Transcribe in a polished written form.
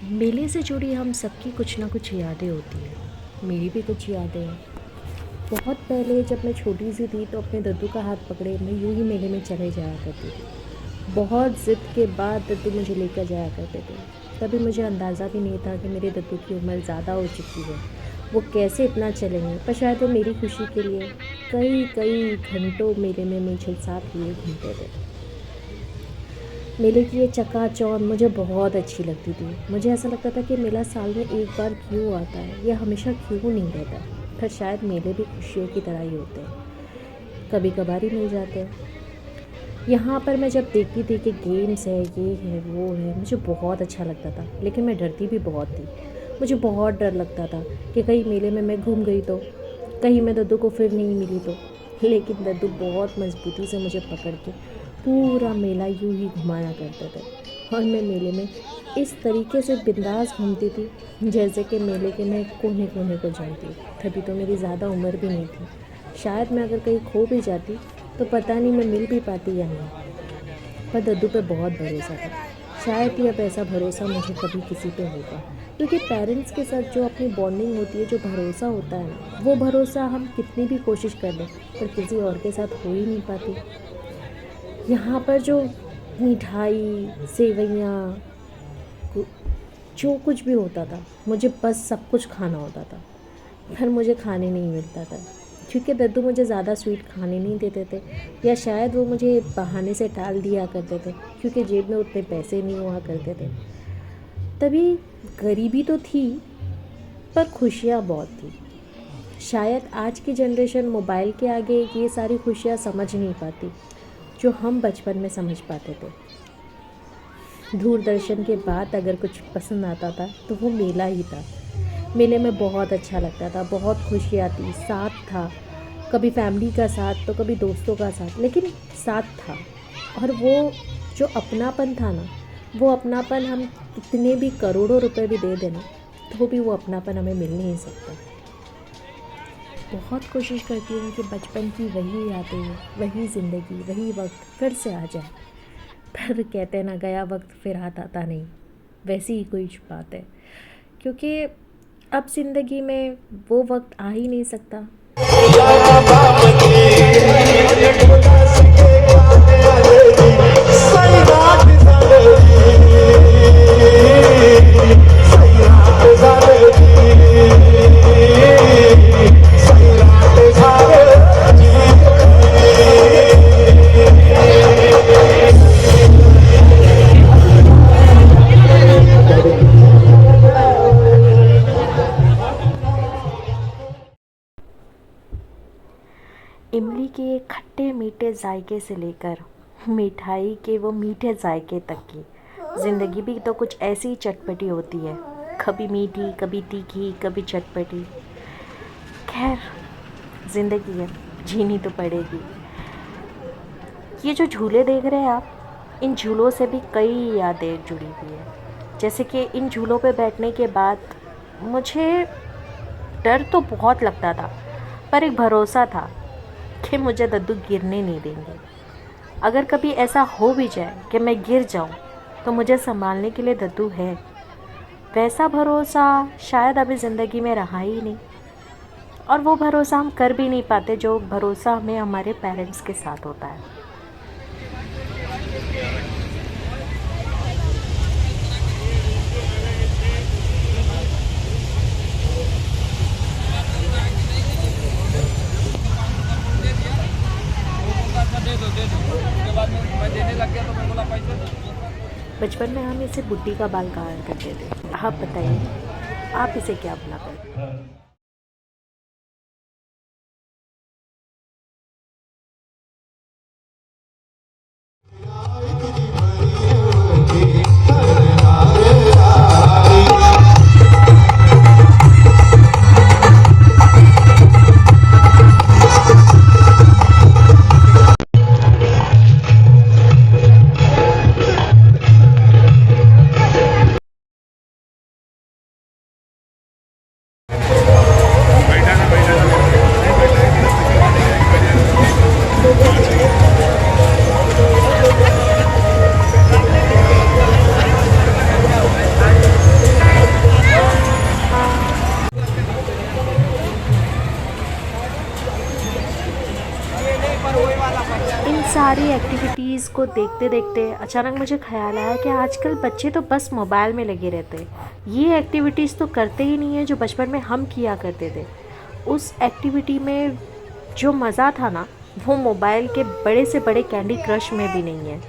मेले से जुड़ी हम सबकी कुछ ना कुछ यादें होती हैं। मेरी भी कुछ यादें हैं। बहुत पहले जब मैं छोटी सी थी तो अपने दद्दू का हाथ पकड़े मैं यूं ही मेले में चले जाया करती थी। बहुत ज़िद के बाद दद्दू मुझे लेकर जाया करते थे। तभी मुझे अंदाज़ा भी नहीं था कि मेरे दद्दू की उम्र ज़्यादा हो चुकी है, वो कैसे इतना चलेंगे। पर शायद वो मेरी खुशी के लिए कई कई घंटों मेले में मुझे साथ लिए घूमते थे। मेले की ये चकाचौंध मुझे बहुत अच्छी लगती थी। मुझे ऐसा लगता था कि मेला साल में एक बार क्यों आता है, यह हमेशा क्यों नहीं रहता। पर शायद मेले भी खुशियों की तरह ही होते हैं, कभी कभार ही मिल जाते हैं। यहाँ पर मैं जब देखती थी कि गेम्स है, ये है, वो है, मुझे बहुत अच्छा लगता था। लेकिन मैं डरती भी बहुत थी। मुझे बहुत डर लगता था कि कहीं मेले में मैं घूम गई तो, कहीं मैं दद्दू को फिर नहीं मिली तो। लेकिन दद्दू बहुत मजबूती से मुझे पकड़ के पूरा मेला यूं ही घुमाया करते थे। और मैं मेले में इस तरीके से बिंदास घूमती थी जैसे कि मेले के मैं कोने कोने को जानती। तभी तो मेरी ज़्यादा उम्र भी नहीं थी। शायद मैं अगर कहीं खो भी जाती तो पता नहीं मैं मिल भी पाती या नहीं। पर दद्दू पे बहुत भरोसा था। शायद ही अब ऐसा भरोसा मुझे कभी किसी पे होगा, क्योंकि पेरेंट्स के साथ जो अपनी बॉन्डिंग होती है, जो भरोसा होता है ना, वो भरोसा हम कितनी भी कोशिश कर लें पर किसी और के साथ हो ही नहीं पाती। यहाँ पर जो मिठाई, सेवइयाँ, जो कुछ भी होता था, मुझे बस सब कुछ खाना होता था। पर मुझे खाने नहीं मिलता था, क्योंकि दद्दू मुझे ज़्यादा स्वीट खाने नहीं देते थे, या शायद वो मुझे बहाने से टाल दिया करते थे क्योंकि जेब में उतने पैसे नहीं हुआ करते थे। तभी गरीबी तो थी पर खुशियाँ बहुत थी। शायद आज की जनरेशन मोबाइल के आगे ये सारी खुशियाँ समझ नहीं पाती जो हम बचपन में समझ पाते थे। दूरदर्शन के बाद अगर कुछ पसंद आता था तो वो मेला ही था। मेले में बहुत अच्छा लगता था, बहुत खुशियाँ थी, साथ था। कभी फैमिली का साथ तो कभी दोस्तों का साथ, लेकिन साथ था। और वो जो अपनापन था ना, वो अपनापन हम कितने भी करोड़ों रुपए भी दे देना तो भी वो अपनापन हमें मिल नहीं सकता। बहुत कोशिश करती हूँ कि बचपन की वही यादें, वही ज़िंदगी, वही वक्त फिर से आ जाए। पर कहते ना, गया वक्त फिर हाथ आता नहीं। वैसी ही कोई बात है, क्योंकि अब ज़िंदगी में वो वक्त आ ही नहीं सकता। इमली के खट्टे मीठे जायके से लेकर मिठाई के वो मीठे जायके तक की ज़िंदगी भी तो कुछ ऐसी ही चटपटी होती है। कभी मीठी, कभी तीखी, कभी चटपटी। खैर, ज़िंदगी है, जीनी तो पड़ेगी। ये जो झूले देख रहे हैं आप, इन झूलों से भी कई यादें जुड़ी हुई है। जैसे कि इन झूलों पे बैठने के बाद मुझे डर तो बहुत लगता था, पर एक भरोसा था कि मुझे दद्दू गिरने नहीं देंगे। अगर कभी ऐसा हो भी जाए कि मैं गिर जाऊं तो मुझे संभालने के लिए दद्दू है। वैसा भरोसा शायद अभी ज़िंदगी में रहा ही नहीं, और वो भरोसा हम कर भी नहीं पाते जो भरोसा हमें हमारे पेरेंट्स के साथ होता है। बचपन में हम इसे बुड्ढी का बाल कहा करते थे। आप बताइए, आप इसे क्या बुलाते? इन सारी एक्टिविटीज़ को देखते देखते अचानक मुझे ख्याल आया कि आजकल बच्चे तो बस मोबाइल में लगे रहते हैं। ये एक्टिविटीज़ तो करते ही नहीं है जो बचपन में हम किया करते थे। उस एक्टिविटी में जो मज़ा था ना, वो मोबाइल के बड़े से बड़े कैंडी क्रश में भी नहीं है।